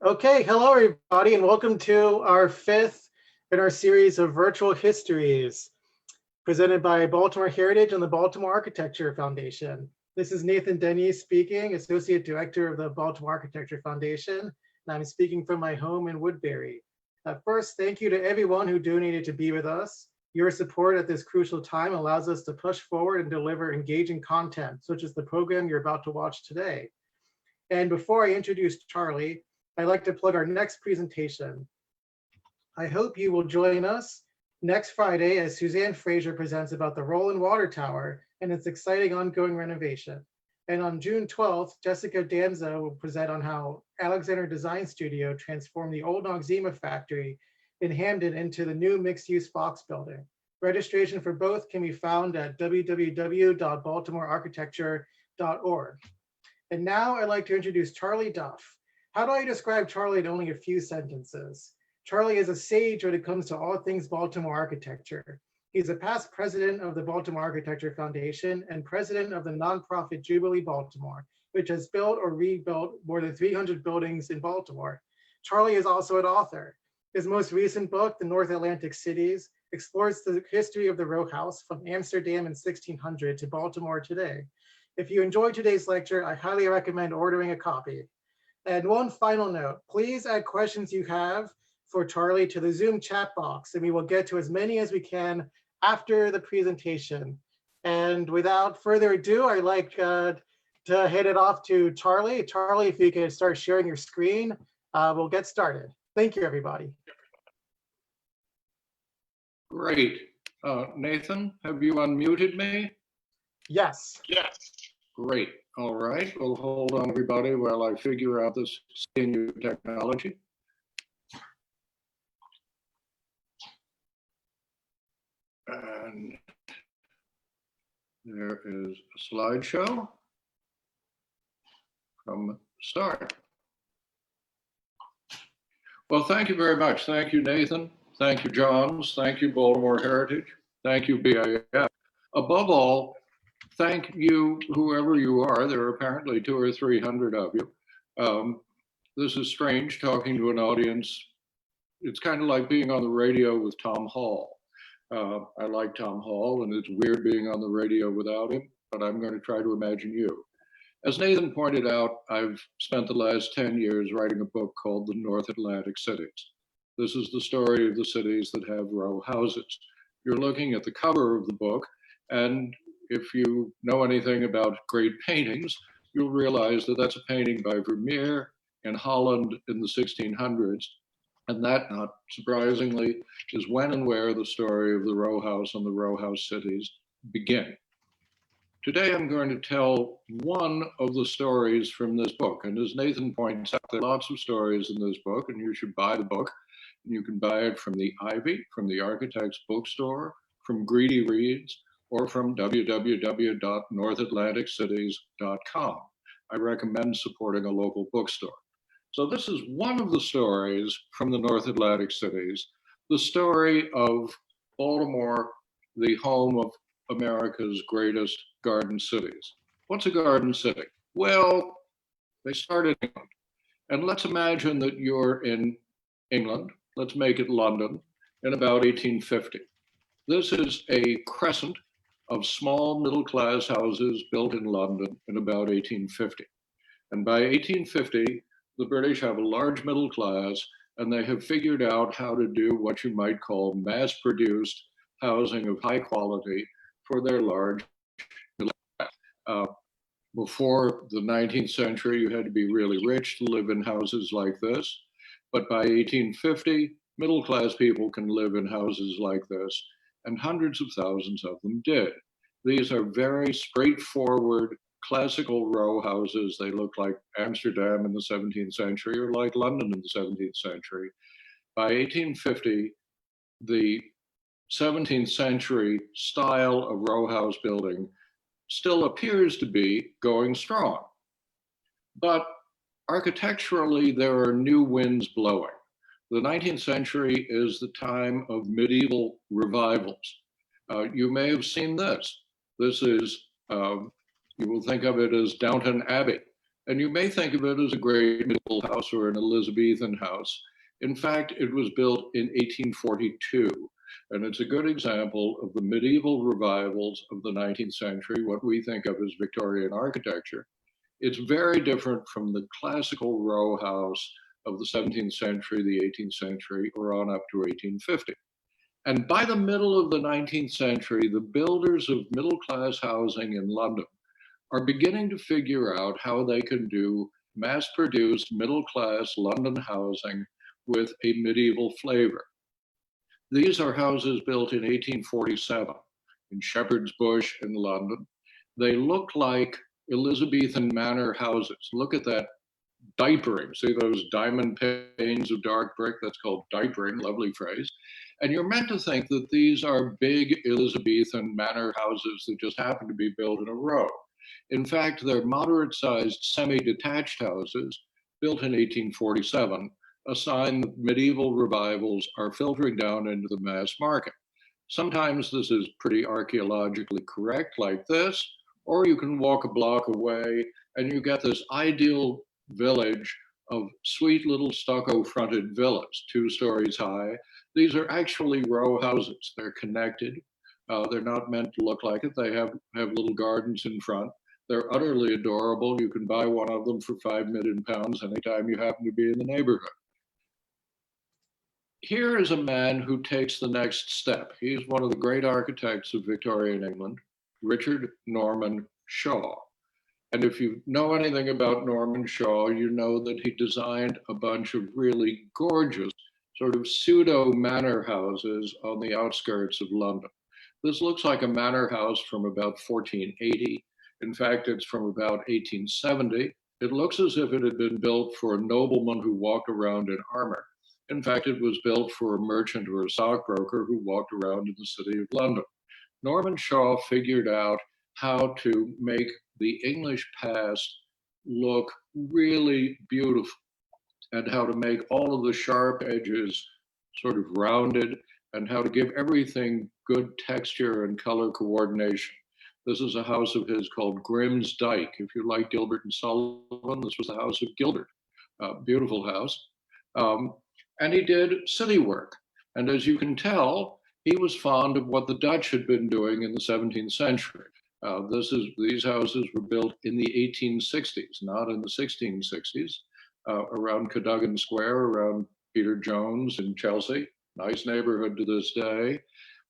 Okay, hello everybody, and welcome to our fifth in our series of virtual histories presented by Baltimore Heritage and the Baltimore Architecture Foundation. This is Nathan Denny speaking, Associate Director of the Baltimore Architecture Foundation, and I'm speaking from my home in Woodbury. First, thank you to everyone who donated to be with us. Your support at this crucial time allows us to push forward and deliver engaging content, such as the program you're about to watch today. And before I introduce Charlie, I'd like to plug our next presentation. I hope you will join us next Friday as Suzanne Fraser presents about the Roland Water Tower and its exciting ongoing renovation. And on June 12th, Jessica Danza will present on how Alexander Design Studio transformed the old Noxzema factory in Hamden into the new mixed-use Fox building. Registration for both can be found at www.baltimorearchitecture.org. And now I'd like to introduce Charlie Duff. How do I describe Charlie in only a few sentences? Charlie is a sage when it comes to all things Baltimore architecture. He's a past president of the Baltimore Architecture Foundation and president of the nonprofit Jubilee Baltimore, which has built or rebuilt more than 300 buildings in Baltimore. Charlie is also an author. His most recent book, The North Atlantic Cities, explores the history of the row house from Amsterdam in 1600 to Baltimore today. If you enjoyed today's lecture, I highly recommend ordering a copy. And one final note, please add questions you have for Charlie to the Zoom chat box, and we will get to as many as we can after the presentation. And without further ado, I'd like to hand it off to Charlie. Charlie, if you could start sharing your screen, we'll get started. Thank you, everybody. Great. Nathan, have you unmuted me? Yes. Yes. Great. All right. Well, hold on, everybody, while I figure out this new technology. And there is a slideshow from start. Well, thank you very much. Thank you, Nathan. Thank you, Johns. Thank you, Baltimore Heritage. Thank you, BAF. Above all, thank you, whoever you are. There are apparently 200 or 300 of you. This is strange talking to an audience. It's kind of like being on the radio with Tom Hall. I like Tom Hall, and it's weird being on the radio without him, but I'm going to try to imagine you. As Nathan pointed out, I've spent the last 10 years writing a book called The North Atlantic Cities. This is the story of the cities that have row houses. You're looking at the cover of the book, and if you know anything about great paintings, you'll realize that that's a painting by Vermeer in Holland in the 1600s. And that, not surprisingly, is when and where the story of the row house and the row house cities begin. Today, I'm going to tell one of the stories from this book. And as Nathan points out, there are lots of stories in this book, and you should buy the book. And you can buy it from the Ivy, from the Architect's Bookstore, from Greedy Reads, or from www.northatlanticcities.com. I recommend supporting a local bookstore. So this is one of the stories from the North Atlantic cities, the story of Baltimore, the home of America's greatest garden cities. What's a garden city? Well, they started in England. And let's imagine that you're in England. Let's make it London in about 1850. This is a crescent of small middle-class houses built in London in about 1850. And by 1850, the British have a large middle class, and they have figured out how to do what you might call mass-produced housing of high quality for their large middle class. Before the 19th century, you had to be really rich to live in houses like this. But by 1850, middle-class people can live in houses like this, and hundreds of thousands of them did. These are very straightforward, classical row houses. They look like Amsterdam in the 17th century or like London in the 17th century. By 1850, the 17th century style of row house building still appears to be going strong. But architecturally, there are new winds blowing. The 19th century is the time of medieval revivals. You may have seen this. This is, you will think of it as Downton Abbey. And you may think of it as a great medieval house or an Elizabethan house. In fact, it was built in 1842, and it's a good example of the medieval revivals of the 19th century, what we think of as Victorian architecture. It's very different from the classical row house of the 17th century, the 18th century, or on up to 1850. And by the middle of the 19th century, the builders of middle class housing in London are beginning to figure out how they can do mass produced middle class London housing with a medieval flavor. These are houses built in 1847 in Shepherd's Bush in London. They look like Elizabethan manor houses. Look at that diapering. See those diamond panes of dark brick? That's called diapering, lovely phrase. And you're meant to think that these are big Elizabethan manor houses that just happen to be built in a row. In fact, they're moderate-sized semi-detached houses built in 1847, a sign that medieval revivals are filtering down into the mass market. Sometimes this is pretty archaeologically correct, like this, or you can walk a block away and you get this ideal village of sweet little stucco fronted villas, 2 stories high. These are actually row houses. They're connected. They're not meant to look like it. They have little gardens in front. They're utterly adorable. You can buy one of them for £5 million anytime you happen to be in the neighborhood. Here is a man who takes the next step. He's one of the great architects of Victorian England, Richard Norman Shaw. And if you know anything about Norman Shaw, you know that he designed a bunch of really gorgeous sort of pseudo manor houses on the outskirts of London. This looks like a manor house from about 1480. In fact, it's from about 1870. It looks as if it had been built for a nobleman who walked around in armor. In fact, it was built for a merchant or a stockbroker who walked around in the city of London. Norman Shaw figured out how to make the English past look really beautiful and how to make all of the sharp edges sort of rounded and how to give everything good texture and color coordination. This is a house of his called Grimm's Dyke. If you like Gilbert and Sullivan, this was the house of Gilbert. Beautiful house. And he did city work. And as you can tell, he was fond of what the Dutch had been doing in the 17th century. These houses were built in the 1860s, not in the 1660s, around Cadogan Square, around Peter Jones in Chelsea, nice neighborhood to this day.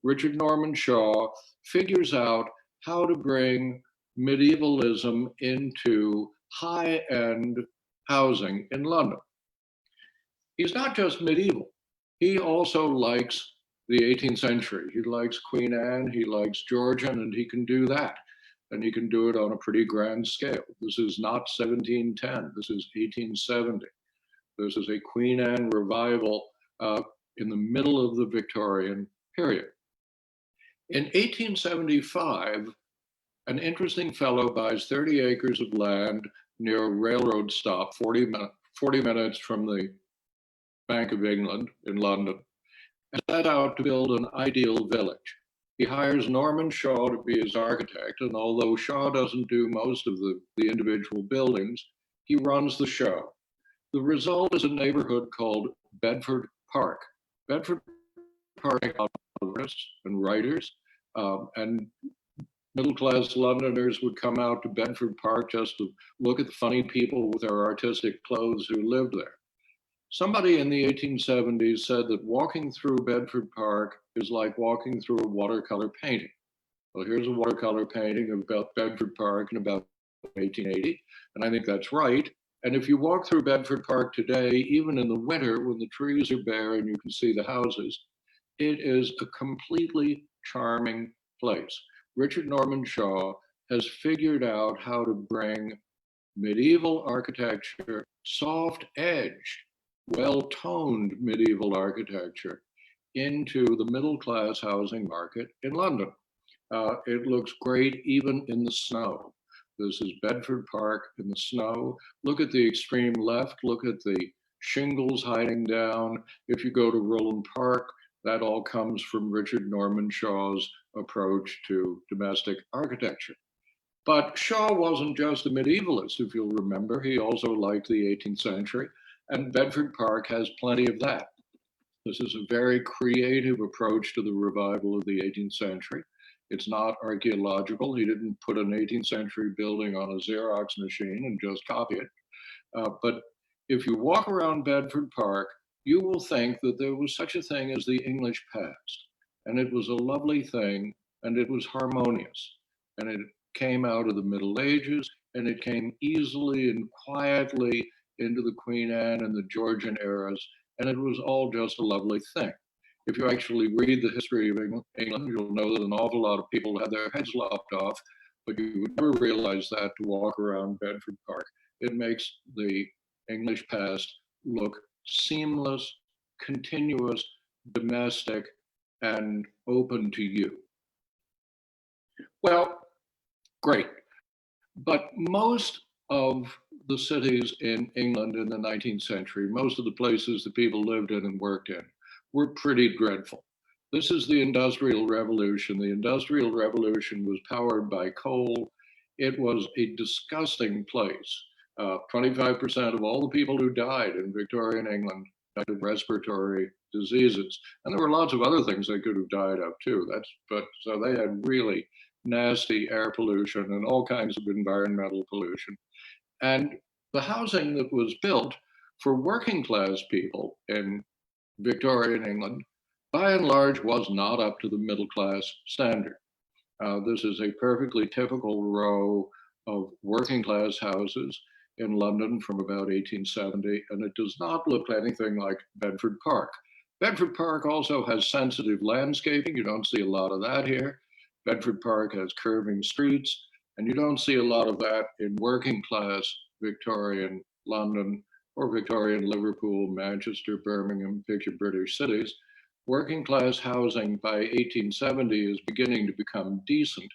Richard Norman Shaw figures out how to bring medievalism into high-end housing in London. He's not just medieval. He also likes the 18th century. He likes Queen Anne, he likes Georgian, and he can do that. And he can do it on a pretty grand scale. This is not 1710, this is 1870. This is a Queen Anne revival in the middle of the Victorian period. In 1875, an interesting fellow buys 30 acres of land near a railroad stop, 40 minutes from the Bank of England in London, and set out to build an ideal village. He hires Norman Shaw to be his architect, and although Shaw doesn't do most of the individual buildings, he runs the show. The result is a neighborhood called Bedford Park. Bedford Park artists and writers, and middle-class Londoners would come out to Bedford Park just to look at the funny people with their artistic clothes who lived there. Somebody in the 1870s said that walking through Bedford Park is like walking through a watercolor painting. Well, here's a watercolor painting of Bedford Park in about 1880, and I think that's right. And if you walk through Bedford Park today, even in the winter when the trees are bare and you can see the houses, it is a completely charming place. Richard Norman Shaw has figured out how to bring medieval architecture, soft edge, well-toned medieval architecture into the middle-class housing market in London. It looks great even in the snow. This is Bedford Park in the snow. Look at the extreme left, look at the shingles hiding down. If you go to Roland Park, that all comes from Richard Norman Shaw's approach to domestic architecture. But Shaw wasn't just a medievalist, if you'll remember. He also liked the 18th century, and Bedford Park has plenty of that. This is a very creative approach to the revival of the 18th century. It's not archaeological. He didn't put an 18th century building on a Xerox machine and just copy it. But if you walk around Bedford Park, you will think that there was such a thing as the English past. And it was a lovely thing, and it was harmonious. And it came out of the Middle Ages, and it came easily and quietly into the Queen Anne and the Georgian eras, and it was all just a lovely thing. If you actually read the history of England, you'll know that an awful lot of people had their heads lopped off, but you would never realize that to walk around Bedford Park. It makes the English past look seamless, continuous, domestic, and open to you. Well, great. But most of the cities in England in the 19th century, most of the places that people lived in and worked in, were pretty dreadful. This is the Industrial Revolution. The Industrial Revolution was powered by coal. It was a disgusting place. 25% of all the people who died in Victorian England died of respiratory diseases. And there were lots of other things they could have died of too. So they had really nasty air pollution and all kinds of environmental pollution. And the housing that was built for working class people in Victorian England, by and large, was not up to the middle class standard. This is a perfectly typical row of working class houses in London from about 1870, and it does not look anything like Bedford Park. Bedford Park also has sensitive landscaping. You don't see a lot of that here. Bedford Park has curving streets, and you don't see a lot of that in working class Victorian London or Victorian Liverpool, Manchester, Birmingham, pick your British cities. Working class housing by 1870 is beginning to become decent,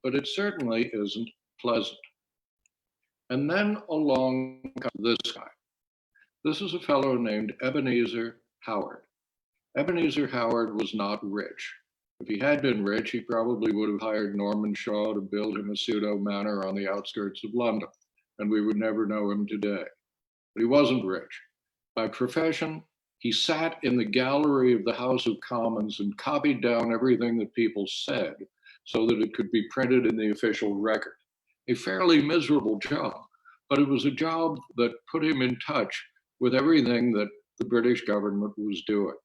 but it certainly isn't pleasant. And then along comes this guy. This is a fellow named Ebenezer Howard. Ebenezer Howard was not rich. If he had been rich, he probably would have hired Norman Shaw to build him a pseudo manor on the outskirts of London, and we would never know him today. But he wasn't rich. By profession, he sat in the gallery of the House of Commons and copied down everything that people said so that it could be printed in the official record. A fairly miserable job, but it was a job that put him in touch with everything that the British government was doing.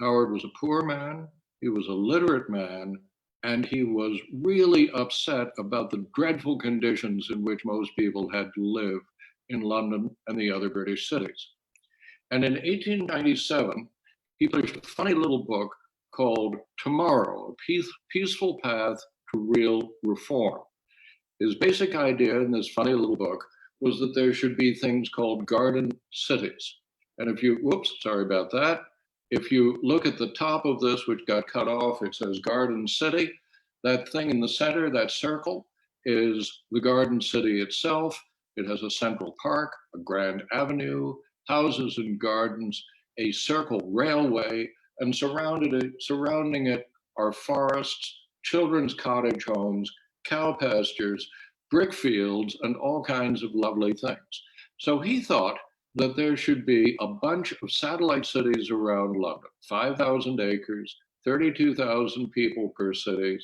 Howard was a poor man, he was a literate man, and he was really upset about the dreadful conditions in which most people had to live in London and the other British cities. And in 1897, he published a funny little book called Tomorrow, A Peaceful Path to Real Reform. His basic idea in this funny little book was that there should be things called garden cities. And if you, whoops, sorry about that. If you look at the top of this, which got cut off, it says Garden City. That thing in the center, that circle, is the Garden City itself. It has a central park, a grand avenue, houses and gardens, a circle railway, and surrounding it are forests, children's cottage homes, cow pastures, brick fields, and all kinds of lovely things. So he thought that there should be a bunch of satellite cities around London, 5,000 acres, 32,000 people per city,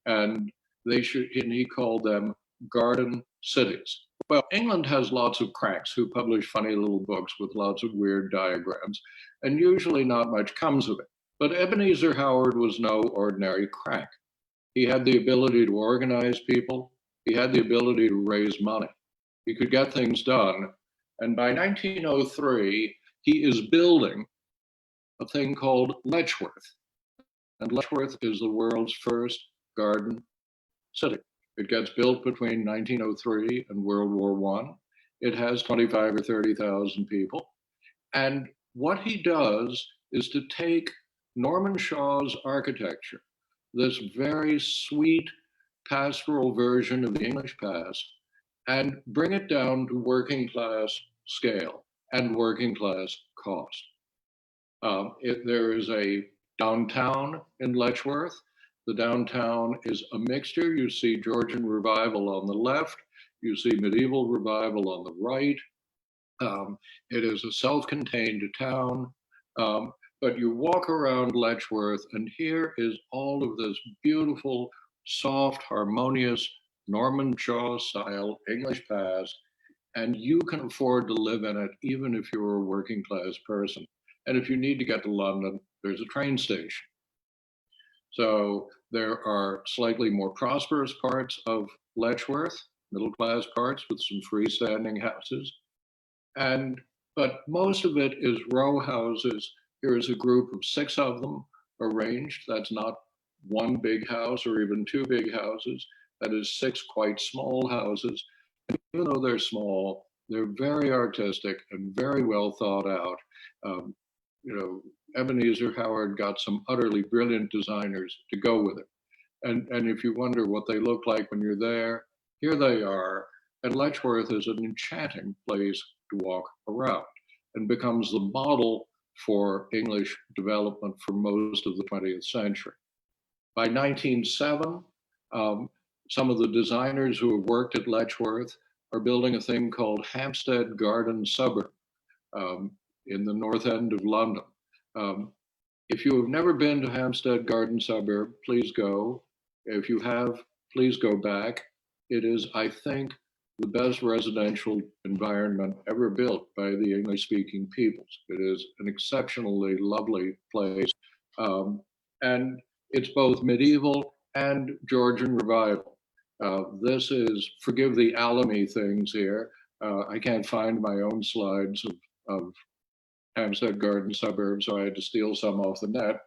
and he called them garden cities. Well, England has lots of cranks who publish funny little books with lots of weird diagrams, and usually not much comes of it. But Ebenezer Howard was no ordinary crank. He had the ability to organize people. He had the ability to raise money. He could get things done. And by 1903, he is building a thing called Letchworth. And Letchworth is the world's first garden city. It gets built between 1903 and World War I. It has 25 or 30,000 people. And what he does is to take Norman Shaw's architecture, this very sweet pastoral version of the English past, and bring it down to working class scale and working class cost. There is a downtown in Letchworth. The downtown is a mixture. You see Georgian revival on the left, you see medieval revival on the right. It is a self-contained town, but you walk around Letchworth, and here is all of this beautiful, soft, harmonious Norman Shaw style English past, and you can afford to live in it even if you're a working class person. And if you need to get to London, there's a train station. So there are slightly more prosperous parts of Letchworth, middle class parts with some freestanding houses. But most of it is row houses. Here is a group of 6 of them arranged. That's not one big house or even 2 big houses. That is 6 quite small houses. And even though they're small, they're very artistic and very well thought out. Ebenezer Howard got some utterly brilliant designers to go with it. And if you wonder what they look like when you're there, here they are. And Letchworth is an enchanting place to walk around and becomes the model for English development for most of the 20th century. By 1907, some of the designers who have worked at Letchworth are building a thing called Hampstead Garden Suburb in the north end of London. If you have never been to Hampstead Garden Suburb, please go. If you have, please go back. It is, I think, the best residential environment ever built by the English-speaking peoples. It is an exceptionally lovely place. And it's both medieval and Georgian revival. This is, forgive the alamy things here. I can't find my own slides of Hampstead Garden Suburb, so I had to steal some off the net.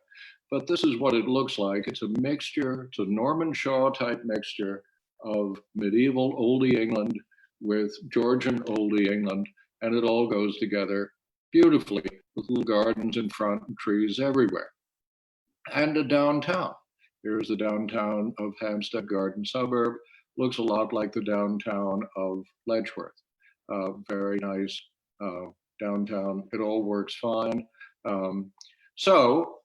But this is what it looks like. It's a mixture, it's a Norman Shaw type mixture of medieval oldie England with Georgian oldie England, and it all goes together beautifully with little gardens in front and trees everywhere. And a downtown. Here's the downtown of Hampstead Garden Suburb. Looks a lot like the downtown of Letchworth. Very nice downtown. It all works fine. So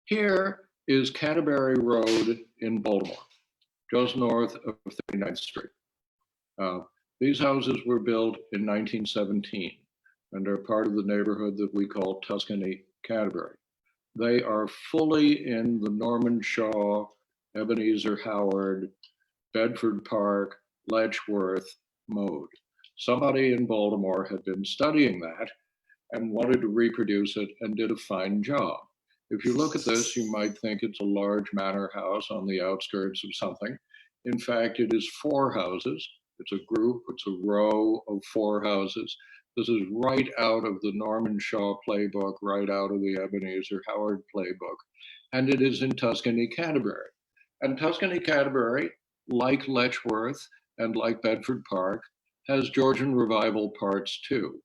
here is Canterbury Road in Baltimore, just north of 39th Street. These houses were built in 1917 and are part of the neighborhood that we call Tuscany, Canterbury. They are fully in the Norman Shaw, Ebenezer Howard, Bedford Park, Letchworth mode. Somebody in Baltimore had been studying that and wanted to reproduce it and did a fine job. If you look at this, you might think it's a large manor house on the outskirts of something. In fact, it is 4 houses. It's a group, it's a row of 4 houses. This is right out of the Norman Shaw playbook, right out of the Ebenezer Howard playbook. And it is in Tuscany, Canterbury. And Tuscany, Canterbury, like Letchworth and like Bedford Park, has Georgian revival parts too.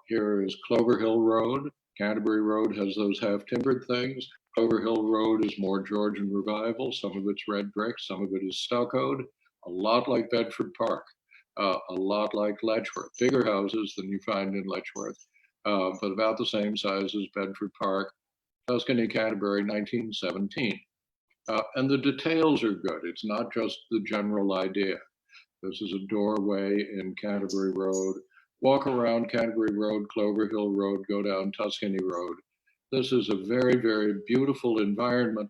Here is Clover Hill Road. Canterbury Road has those half-timbered things. Clover Hill Road is more Georgian revival. Some of it's red brick, some of it is stuccoed, a lot like Bedford Park, a lot like Letchworth. Bigger houses than you find in Letchworth, but about the same size as Bedford Park. Tuscany, Canterbury, 1917. And the details are good. It's not just the general idea. This is a doorway in Canterbury Road. Walk around Canterbury Road, Clover Hill Road, go down Tuscany Road. This is a very, very beautiful environment.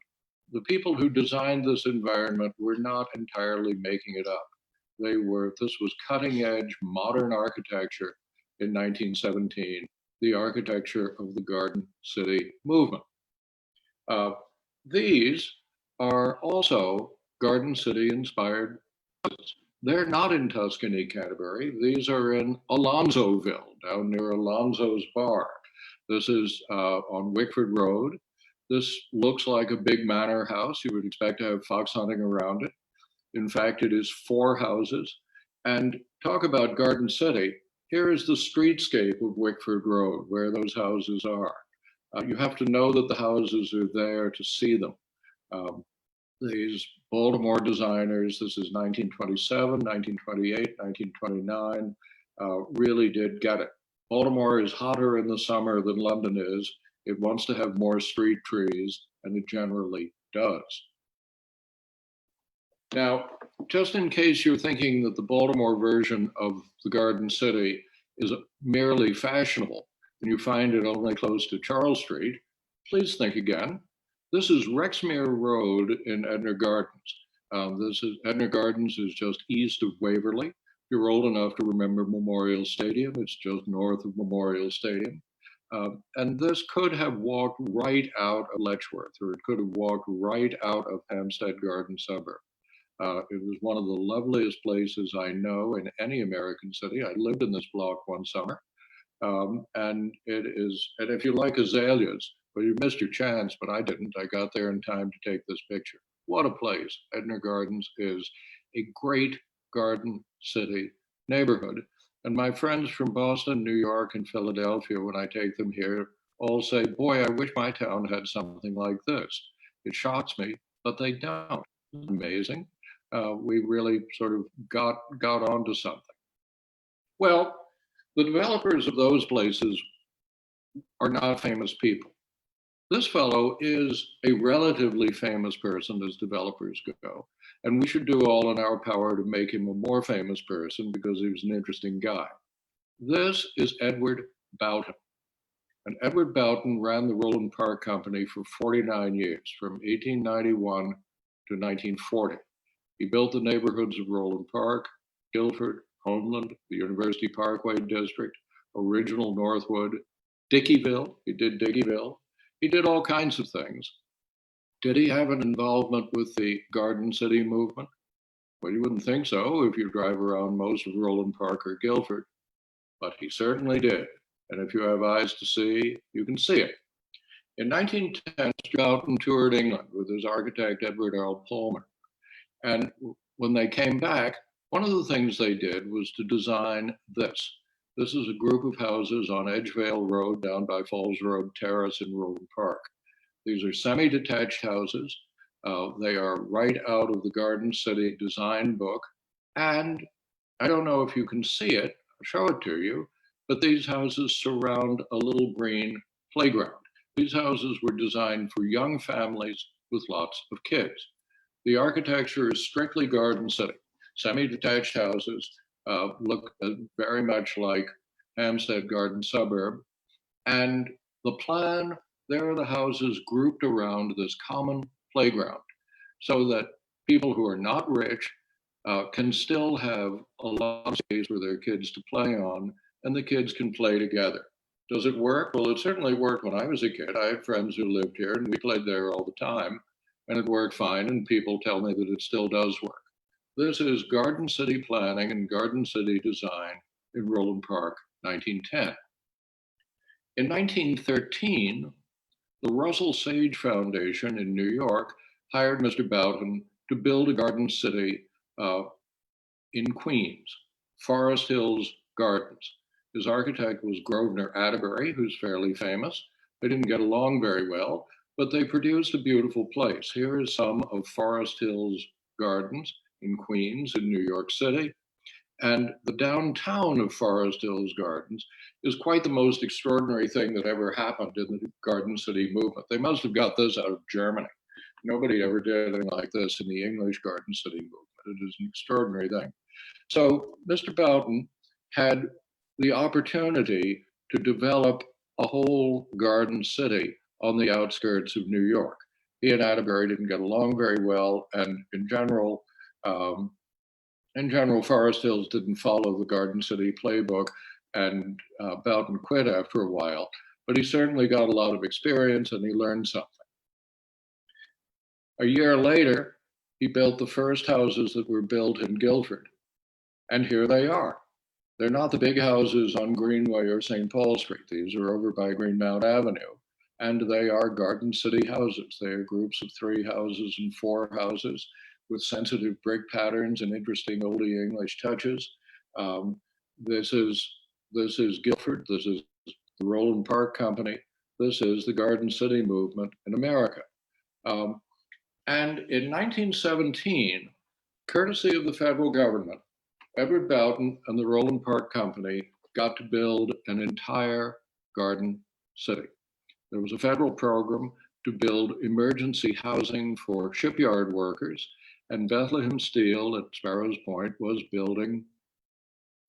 The people who designed this environment were not entirely making it up. This was cutting edge modern architecture in 1917, the architecture of the Garden City movement. These are also Garden City inspired houses. They're not in Tuscany, Canterbury. These are in Alonzoville, down near Alonzo's Bar. This is on Wickford Road. This looks like a big manor house. You would expect to have fox hunting around it. In fact, it is 4 houses. And talk about Garden City. Here is the streetscape of Wickford Road, where those houses are. You have to know that the houses are there to see them. These Baltimore designers, this is 1927, 1928, 1929, really did get it. Baltimore is hotter in the summer than London is. It wants to have more street trees, and it generally does. Now, just in case you're thinking that the Baltimore version of the Garden City is merely fashionable and you find it only close to Charles Street, please think again. This is Rexmere Road in Edna Gardens. Edna Gardens is just east of Waverly. If you're old enough to remember Memorial Stadium, it's just north of Memorial Stadium. And this could have walked right out of Letchworth, or it could have walked right out of Hampstead Garden suburb. It was one of the loveliest places I know in any American city. I lived in this block one summer. And if you like azaleas, well, you missed your chance, but I didn't. I got there in time to take this picture. What a place. Edna Gardens is a great garden city neighborhood. And my friends from Boston, New York, and Philadelphia, when I take them here, all say, boy, I wish my town had something like this. It shocks me, but they don't. It's amazing. We really sort of got onto something. Well, the developers of those places are not famous people. This fellow is a relatively famous person as developers go, and we should do all in our power to make him a more famous person because he was an interesting guy. This is Edward Belton. And Edward Belton ran the Roland Park Company for 49 years, from 1891 to 1940. He built the neighborhoods of Roland Park, Guilford, Homeland, the University Parkway District, original Northwood, Dickeyville. He did Dickeyville. He did all kinds of things. Did he have an involvement with the Garden City movement? Well, you wouldn't think so if you drive around most of Roland Park or Guilford, but he certainly did. And if you have eyes to see, you can see it. In 1910, Mr. Belton toured England with his architect, Edward Earl Palmer. And when they came back, one of the things they did was to design this. This is a group of houses on Edgevale Road down by Falls Road Terrace in Roland Park. These are semi-detached houses. They are right out of the Garden City design book. And I don't know if you can see it, I'll show it to you, but these houses surround a little green playground. These houses were designed for young families with lots of kids. The architecture is strictly Garden City. Semi-detached houses look very much like Hampstead Garden suburb. And the plan, there are the houses grouped around this common playground so that people who are not rich can still have a lot of space for their kids to play on, and the kids can play together. Does it work? Well, it certainly worked when I was a kid. I had friends who lived here and we played there all the time, and it worked fine, and people tell me that it still does work. This is Garden City planning and Garden City design in Roland Park, 1910. In 1913, the Russell Sage Foundation in New York hired Mr. Belton to build a garden city in Queens, Forest Hills Gardens. His architect was Grosvenor Atterbury, who's fairly famous. They didn't get along very well, but they produced a beautiful place. Here is some of Forest Hills Gardens in Queens, in New York City. And the downtown of Forest Hills Gardens is quite the most extraordinary thing that ever happened in the Garden City movement. They must have got this out of Germany. Nobody ever did anything like this in the English Garden City movement. It is an extraordinary thing. So Mr. Belton had the opportunity to develop a whole garden city on the outskirts of New York. He and Atterbury didn't get along very well, and in general, Forest Hills didn't follow the Garden City playbook, and Belton quit after a while. But he certainly got a lot of experience, and he learned something. A year later, he built the first houses that were built in Guilford, and here they are. They're not the big houses on Greenway or St. Paul Street. These are over by Greenmount Avenue, and they are Garden City houses. They are groups of 3 houses and 4 houses with sensitive brick patterns and interesting oldie English touches. This is Guilford. This is the Roland Park Company. This is the Garden City movement in America. And in 1917, courtesy of the federal government, Edward Belton and the Roland Park Company got to build an entire garden city. There was a federal program to build emergency housing for shipyard workers, and Bethlehem Steel at Sparrows Point was building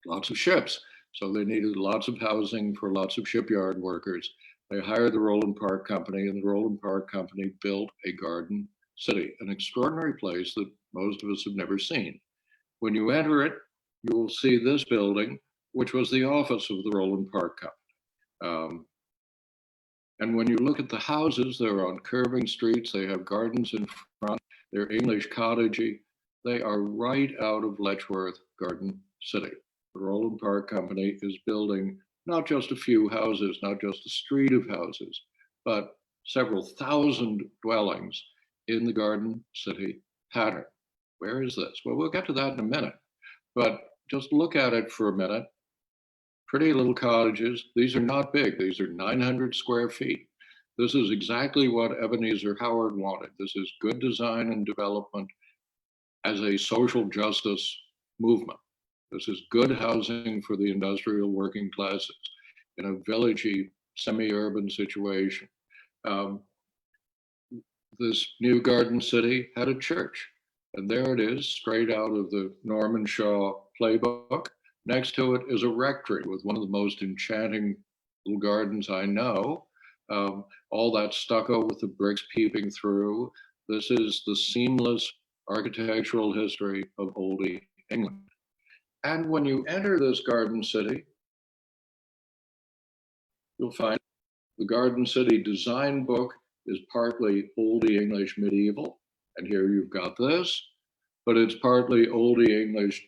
lots of ships. So they needed lots of housing for lots of shipyard workers. They hired the Roland Park Company, and the Roland Park Company built a garden city, an extraordinary place that most of us have never seen. When you enter it, you will see this building, which was the office of the Roland Park Company. And when you look at the houses, they're on curving streets, they have gardens in front, they're English cottagey. They are right out of Letchworth Garden City. The Roland Park Company is building not just a few houses, not just a street of houses, but several thousand dwellings in the Garden City pattern. Where is this? Well, we'll get to that in a minute, but just look at it for a minute. Pretty little cottages. These are not big. These are 900 square feet. This is exactly what Ebenezer Howard wanted. This is good design and development as a social justice movement. This is good housing for the industrial working classes in a villagey, semi-urban situation. This new Garden City had a church, and there it is, straight out of the Norman Shaw playbook. Next to it is a rectory with one of the most enchanting little gardens I know. All that stucco with the bricks peeping through. This is the seamless architectural history of oldie England. And when you enter this Garden City, you'll find the Garden City design book is partly oldie English medieval. And here you've got this, but it's partly oldie English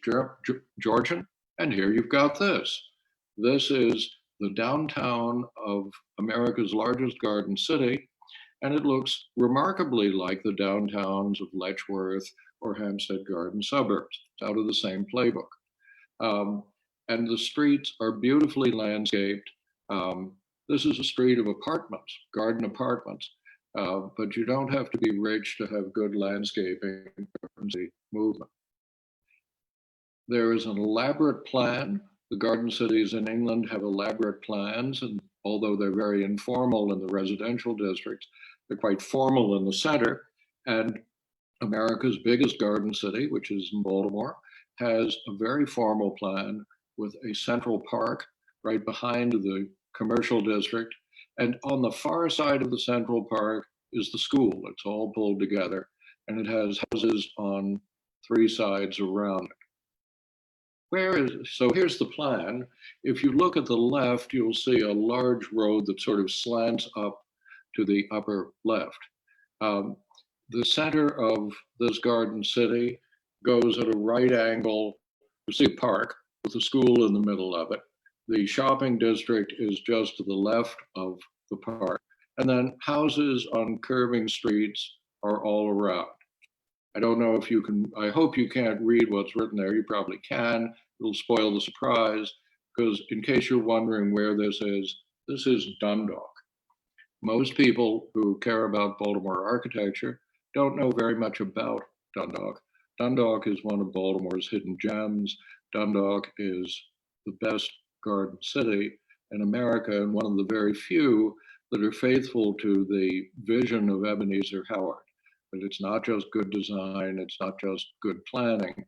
Georgian. And here you've got this. This is the downtown of America's largest garden city, and it looks remarkably like the downtowns of Letchworth or Hampstead Garden suburbs. It's out of the same playbook. And the streets are beautifully landscaped. This is a street of apartments, garden apartments, but you don't have to be rich to have good landscaping movement. There is an elaborate plan. The garden cities in England have elaborate plans, and although they're very informal in the residential districts, they're quite formal in the center. And America's biggest garden city, which is in Baltimore, has a very formal plan with a central park right behind the commercial district. And on the far side of the central park is the school. It's all pulled together, and it has houses on three sides around it. So here's the plan. If you look at the left, you'll see a large road that sort of slants up to the upper left. The center of this garden city goes at a right angle to see a park with a school in the middle of it. The shopping district is just to the left of the park. And then houses on curving streets are all around. I don't know if you can, I hope you can't read what's written there. You probably can. It'll spoil the surprise, because in case you're wondering where this is Dundalk. Most people who care about Baltimore architecture don't know very much about Dundalk. Dundalk is one of Baltimore's hidden gems. Dundalk is the best garden city in America, and one of the very few that are faithful to the vision of Ebenezer Howard. But it's not just good design, it's not just good planning,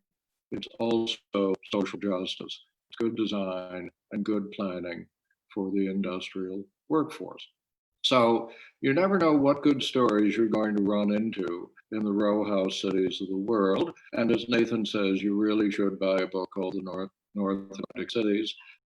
it's also social justice. It's good design and good planning for the industrial workforce. So you never know what good stories you're going to run into in the row house cities of the world. And as Nathan says, you really should buy a book called The North Atlantic Cities.